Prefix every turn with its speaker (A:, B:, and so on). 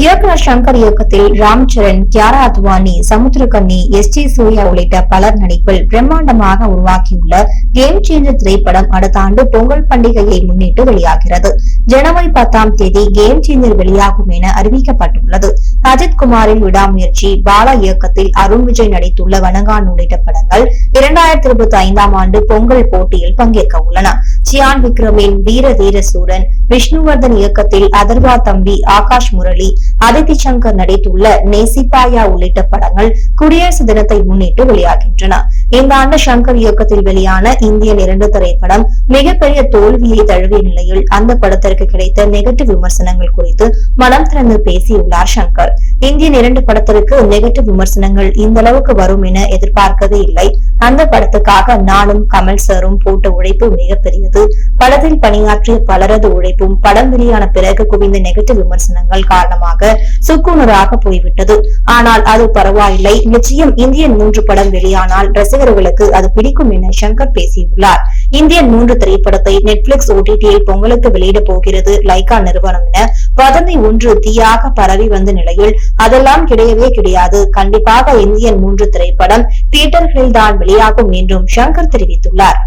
A: இயக்குனர் சங்கர் இயக்கத்தில் ராம் சரண், கியாரா அத்வானி, சமுத்திரகன்னி, எஸ்.ஜே. சூர்யா உள்ளிட்ட பலர் நடிப்பில் பிரம்மாண்டமாக உருவாக்கியுள்ள கேம் சேஞ்சர் திரைப்படம் அடுத்த ஆண்டு பொங்கல் பண்டிகையை முன்னிட்டு வெளியாகிறது. ஜனவரி 10ஆம் தேதி கேம் சேஞ்சர் வெளியாகும் என அறிவிக்கப்பட்டுள்ளது. அஜித் குமாரின் விடாமுயற்சி, பாலா இயக்கத்தில் அருண் விஜய் நடித்துள்ள வணங்கான் உள்ளிட்ட படங்கள் 2025ஆம் ஆண்டு பொங்கல் போட்டியில் பங்கேற்க உள்ளன. சியான் விக்ரமின் வீர தீர சூரன், விஷ்ணுவர்தன் இயக்கத்தில் அதர்வா தம்பி, ஆகாஷ் முரளி, அதித்தி சங்கர் நடித்துள்ள நேசிப்பாயா உள்ளிட்ட படங்கள் குடியரசு தினத்தை முன்னிட்டு வெளியாகின்றன. இந்த ஆண்டு சங்கர் இயக்கத்தில் வெளியான இந்தியன் 2 திரைப்படம் மிகப்பெரிய தோல்வியை தழுவிய நிலையில் அந்த படத்திற்கு கிடைத்த நெகட்டிவ் விமர்சனங்கள் குறித்து மனம் திறந்து பேசியுள்ளார் சங்கர். இந்தியன் 2 படத்திற்கு நெகட்டிவ் விமர்சனங்கள் இந்த அளவுக்கு வரும் என எதிர்பார்க்கவே இல்லை. அந்த படத்துக்காக நானும் கமல் சாரும் போட்ட உழைப்பு மிகப்பெரியது. படத்தில் பணியாற்றிய பலரது உழைப்பும் படம் வெளியான பிறகு குவிந்த நெகட்டிவ் விமர்சனங்கள் காரணமாக சுக்குநூறாக போய்விட்டது. ஆனால் அது பரவாயில்லை, நிச்சயம் இந்தியன் 3 படம் வெளியானால் ரசிகர்களுக்கு அது பிடிக்கும் என சங்கர் பேசியுள்ளார். இந்தியன் 3 திரைப்படத்தை நெட்ஃபிளிக்ஸ் OTT-யில் பொங்கலுக்கு வெளியிட போகிறது லைகா நிறுவனம் என வதந்தி ஒன்று தீயாக பரவி வந்த நிலையில் அதெல்லாம் கிடையவே கிடையாது. கண்டிப்பாக இந்தியன் 3 திரைப்படம் தியேட்டர்களில் தான் வெளியாகும் என்றும் சங்கர் தெரிவித்துள்ளார்.